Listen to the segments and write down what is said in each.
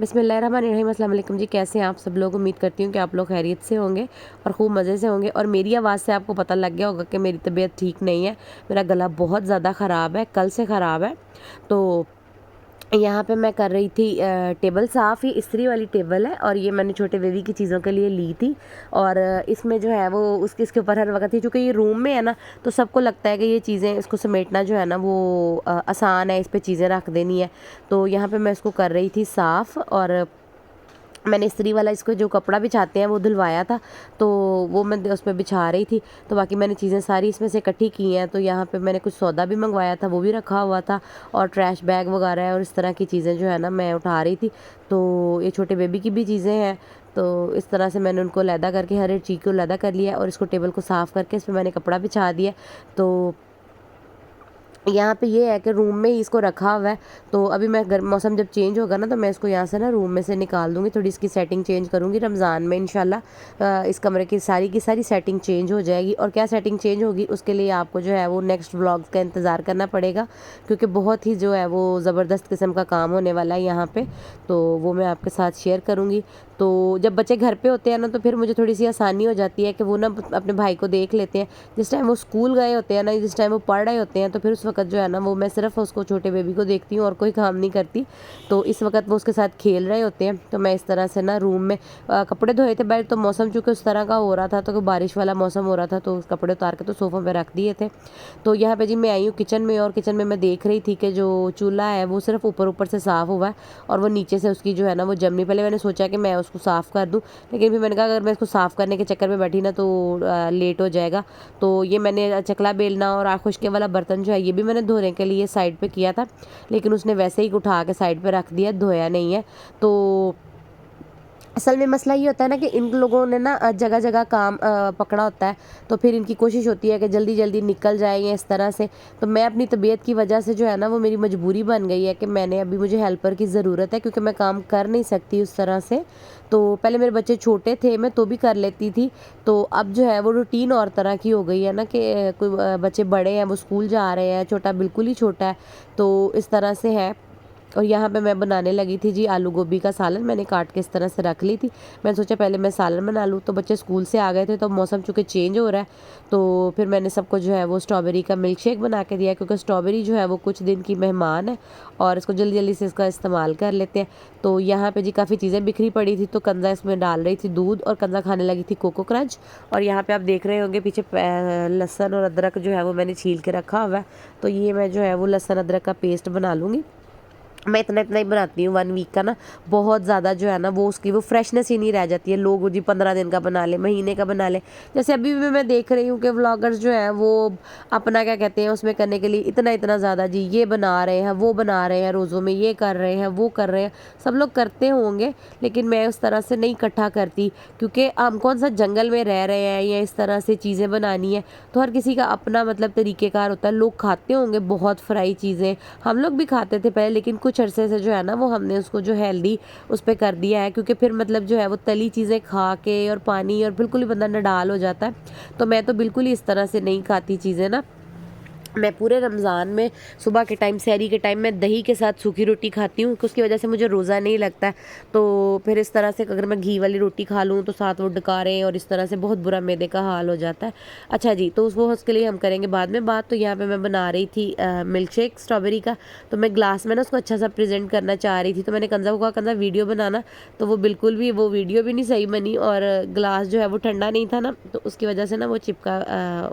बिस्मिल्लाहिर्रहमानिर्रहीम। अस्सलाम वालेकुम जी, कैसे हैं आप सब लोग। उम्मीद करती हूँ कि आप लोग खैरियत से होंगे और खूब मज़े से होंगे। और मेरी आवाज़ से आपको पता लग गया होगा कि मेरी तबीयत ठीक नहीं है। मेरा गला बहुत ज़्यादा ख़राब है, कल से ख़राब है। तो यहाँ पे मैं कर रही थी टेबल साफ़। ये इस्त्री वाली टेबल है और ये मैंने छोटे बेबी की चीज़ों के लिए ली थी। और इसमें जो है वो उसके इसके ऊपर हर वक्त ही, चूँकि ये रूम में है ना, तो सबको लगता है कि ये चीज़ें इसको समेटना जो है ना वो आसान है, इस पे चीज़ें रख देनी है। तो यहाँ पे मैं इसको कर रही थी साफ़। और मैंने इस्त्री वाला इसको जो कपड़ा बिछाते हैं वो धुलवाया था, तो वो मैं उस पर बिछा रही थी। तो बाकी मैंने चीज़ें सारी इसमें से इकट्ठी की हैं। तो यहाँ पे मैंने कुछ सौदा भी मंगवाया था, वो भी रखा हुआ था। और ट्रैश बैग वगैरह और इस तरह की चीज़ें जो है ना मैं उठा रही थी। तो ये छोटे बेबी की भी चीज़ें हैं। तो इस तरह से मैंने उनको लैदा करके हर एक चीज़ को लैदा कर लिया और इसको टेबल को साफ़ करके इस पर मैंने कपड़ा बिछा दिया। तो यहाँ पे ये है कि रूम में ही इसको रखा हुआ है। तो अभी मैं मौसम जब चेंज होगा ना, तो मैं इसको यहाँ से ना रूम में से निकाल दूँगी, थोड़ी इसकी सेटिंग चेंज करूँगी। रमज़ान में इंशाल्लाह इस कमरे की सारी सेटिंग चेंज हो जाएगी। और क्या सेटिंग चेंज होगी उसके लिए आपको जो है वो नेक्स्ट व्लॉग्स का इंतज़ार करना पड़ेगा, क्योंकि बहुत ही जो है वो ज़बरदस्त किस्म का काम होने वाला है यहाँ पर। तो वो मैं आपके साथ शेयर करूँगी। तो जब बच्चे घर पे होते हैं ना, तो फिर मुझे थोड़ी सी आसानी हो जाती है कि वो ना अपने भाई को देख लेते हैं। जिस टाइम वो स्कूल गए होते हैं ना, जिस टाइम वो पढ़ रहे होते हैं, तो फिर उस वक्त जो है ना वो मैं सिर्फ उसको, छोटे बेबी को देखती हूँ और कोई काम नहीं करती। तो इस वक्त वो उसके साथ खेल रहे होते हैं। तो मैं इस तरह से ना रूम में कपड़े धोए थे बैठ, तो मौसम चूँकि उस तरह का हो रहा था, तो बारिश वाला मौसम हो रहा था, तो कपड़े उतार के तो सोफ़ा पे रख दिए थे। तो यहाँ पे जी मैं आई हूँ किचन में, और किचन में मैं देख रही थी कि जो चूल्हा है वो सिर्फ ऊपर ऊपर से साफ़ हुआ है और वो नीचे से उसकी जो है ना वो जमनी। पहले मैंने सोचा कि मैं उसको साफ़ कर दूँ, लेकिन फिर मैंने कहा अगर मैं इसको साफ़ करने के चक्कर में बैठी ना तो लेट हो जाएगा। तो ये मैंने चकला बेलना और आग खुशके वाला बर्तन जो है ये भी मैंने धोने के लिए साइड पे किया था, लेकिन उसने वैसे ही उठा के साइड पे रख दिया, धोया नहीं है। तो असल में मसला ये होता है ना कि इन लोगों ने ना जगह जगह काम पकड़ा होता है, तो फिर इनकी कोशिश होती है कि जल्दी जल्दी निकल जाए या इस तरह से। तो मैं अपनी तबीयत की वजह से जो है ना वो मेरी मजबूरी बन गई है कि मैंने अभी, मुझे हेल्पर की ज़रूरत है, क्योंकि मैं काम कर नहीं सकती उस तरह से। तो पहले मेरे बच्चे छोटे थे, मैं तो भी कर लेती थी। तो अब जो है वो रूटीन और तरह की हो गई है ना कि कोई बच्चे बड़े हैं, वो स्कूल जा रहे हैं, छोटा बिल्कुल ही छोटा है, तो इस तरह से है। और यहाँ पे मैं बनाने लगी थी जी आलू गोभी का सालन। मैंने काट के इस तरह से रख ली थी। मैंने सोचा पहले मैं सालन बना लूँ। तो बच्चे स्कूल से आ गए थे, तो मौसम चूँकि चेंज हो रहा है, तो फिर मैंने सबको जो है वो स्ट्रॉबेरी का मिल्क शेक बना के दिया, क्योंकि स्ट्रॉबेरी जो है वो कुछ दिन की मेहमान है और इसको जल्दी जल्दी से इसका इस्तेमाल कर लेते हैं। तो यहाँ पे जी काफ़ी चीज़ें बिखरी पड़ी थी, तो कंजा इसमें डाल रही थी दूध, और कंजा खाने लगी थी कोको क्रंच। और यहाँ पे आप देख रहे होंगे पीछे लहसुन और अदरक जो है वो मैंने छील के रखा हुआ है। तो ये मैं जो है वो लहसुन अदरक का पेस्ट बना लूँगी। मैं इतना इतना ही बनाती हूँ 1 वीक का ना। बहुत ज़्यादा जो है ना वो उसकी वो फ्रेशनेस ही नहीं रह जाती है। लोग जी 15 दिन का बना ले, महीने का बना ले। जैसे अभी भी मैं देख रही हूँ कि व्लॉगर्स जो हैं वो अपना क्या कहते हैं उसमें करने के लिए इतना इतना ज़्यादा जी ये बना रहे हैं, वो बना रहे हैं, रोज़ों में ये कर रहे हैं, वो कर रहे हैं। सब लोग करते होंगे, लेकिन मैं उस तरह से नहीं इकट्ठा करती, क्योंकि हम कौन सा जंगल में रह रहे हैं या इस तरह से चीज़ें बनानी है। तो हर किसी का अपना मतलब तरीक़ेकार होता है। लोग खाते होंगे बहुत फ्राई चीज़ें, हम लोग भी खाते थे पहले, लेकिन कुछ अरसे से जो है ना वो हमने उसको जो हेल्दी उस पे कर दिया है, क्योंकि फिर मतलब जो है वो तली चीज़ें खा के और पानी और बिल्कुल ही बंदा नडाल हो जाता है। तो मैं तो बिल्कुल ही इस तरह से नहीं खाती चीज़ें ना। मैं पूरे रमज़ान में सुबह के टाइम, सहरी के टाइम मैं दही के साथ सूखी रोटी खाती हूँ, उसकी वजह से मुझे रोज़ा नहीं लगता है। तो फिर इस तरह से अगर मैं घी वाली रोटी खा लूँ तो साथ वो डकारें और इस तरह से बहुत बुरा मैदे का हाल हो जाता है। अच्छा जी, तो उसके लिए हम करेंगे बाद में बात। तो यहाँ पे मैं बना रही थी मिल्क शेक स्ट्रॉबेरी का। तो मैं ग्लास में ना उसको अच्छा सा प्रेजेंट करना चाह रही थी। तो मैंने कंजा को कहा कंजा वीडियो बनाना, तो वो बिल्कुल भी वो वीडियो भी नहीं सही बनी, और ग्लास जो है वो ठंडा नहीं था ना, तो उसकी वजह से ना वो चिपका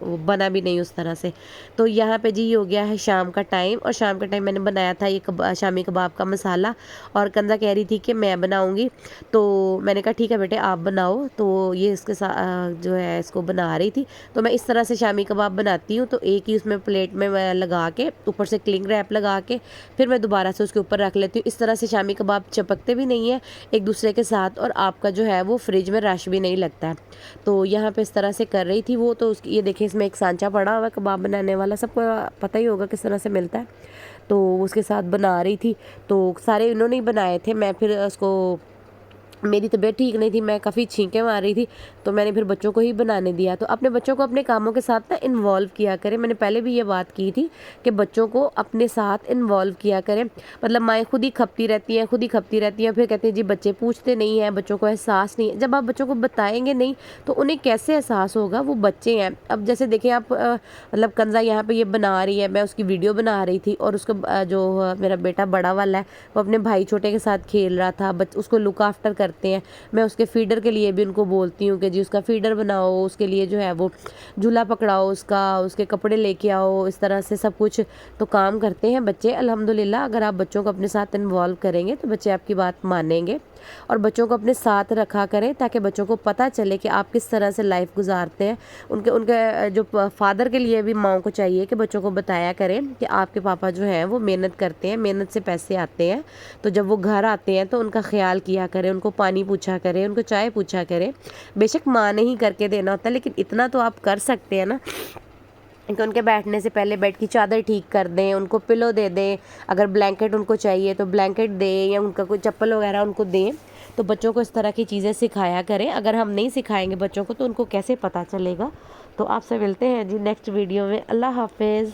वो बना भी नहीं उस तरह से। तो यहाँ पे जी ये हो गया है शाम का टाइम, और शाम का टाइम मैंने बनाया था ये शामी कबाब का मसाला। और कंजा कह रही थी कि मैं बनाऊंगी, तो मैंने कहा ठीक है बेटे आप बनाओ। तो ये इसके साथ जो है इसको बना रही थी। तो मैं इस तरह से शामी कबाब बनाती हूँ। तो एक ही उसमें प्लेट में मैं लगा के ऊपर से क्लिंग रैप लगा के फिर मैं दोबारा से उसके ऊपर रख लेती हूँ। इस तरह से शामी कबाब चिपकते भी नहीं है एक दूसरे के साथ, और आपका जो है वो फ्रिज में रश भी नहीं लगता है। तो यहाँ पे इस तरह से कर रही थी वो। तो उसकी ये देखिए इसमें एक सांचा पड़ा हुआ है कबाब बनाने वाला, सबको पता ही होगा किस तरह से मिलता है। तो उसके साथ बना रही थी। तो सारे इन्होंने ही बनाए थे, मैं फिर उसको मेरी तबीयत ठीक नहीं थी, मैं काफ़ी छींकें मार रही थी, तो मैंने फिर बच्चों को ही बनाने दिया। तो अपने बच्चों को अपने कामों के साथ ना इन्वॉल्व किया करें। मैंने पहले भी ये बात की थी कि बच्चों को अपने साथ इन्वॉल्व किया करें। मतलब माएँ खुद ही खपती रहती हैं, खुद ही खपती रहती हैं, फिर कहती हैं जी बच्चे पूछते नहीं हैं, बच्चों को एहसास नहीं है। जब आप बच्चों को बताएँगे नहीं तो उन्हें कैसे एहसास होगा, वो बच्चे हैं। अब जैसे देखिए आप मतलब कंज़ा यहाँ पे ये बना रही है, मैं उसकी वीडियो बना रही थी और उसको मेरा बेटा बड़ा वाला है, वो अपने भाई छोटे के साथ खेल रहा था। उसको लुक आफ्टर करते हैं। मैं उसके फीडर के लिए भी उनको बोलती हूँ कि जी उसका फीडर बनाओ, उसके लिए जो है वो झूला पकड़ाओ उसका, उसके कपड़े लेके आओ, इस तरह से सब कुछ तो काम करते हैं बच्चे अल्हम्दुलिल्लाह। अगर आप बच्चों को अपने साथ इन्वॉल्व करेंगे तो बच्चे आपकी बात मानेंगे। और बच्चों को अपने साथ रखा करें ताकि बच्चों को पता चले कि आप किस तरह से लाइफ गुजारते हैं। उनके उनके जो फादर के लिए भी माओ को चाहिए कि बच्चों को बताया करें कि आपके पापा जो हैं वो मेहनत करते हैं, मेहनत से पैसे आते हैं। तो जब वो घर आते हैं तो उनका ख्याल किया करें, उनको पानी पूछा करें, उनको चाय पूछा करें। बेशक माँ ने ही करके देना होता है, लेकिन इतना तो आप कर सकते हैं ना कि उनके बैठने से पहले बेड की चादर ठीक कर दें, उनको पिलो दे दें। अगर ब्लैंकेट उनको चाहिए तो ब्लैंकेट दें, या उनका कोई चप्पल वगैरह उनको दें। तो बच्चों को इस तरह की चीज़ें सिखाया करें। अगर हम नहीं सिखाएंगे बच्चों को तो उनको कैसे पता चलेगा। तो आपसे मिलते हैं जी नेक्स्ट वीडियो में। अल्लाह हाफिज़।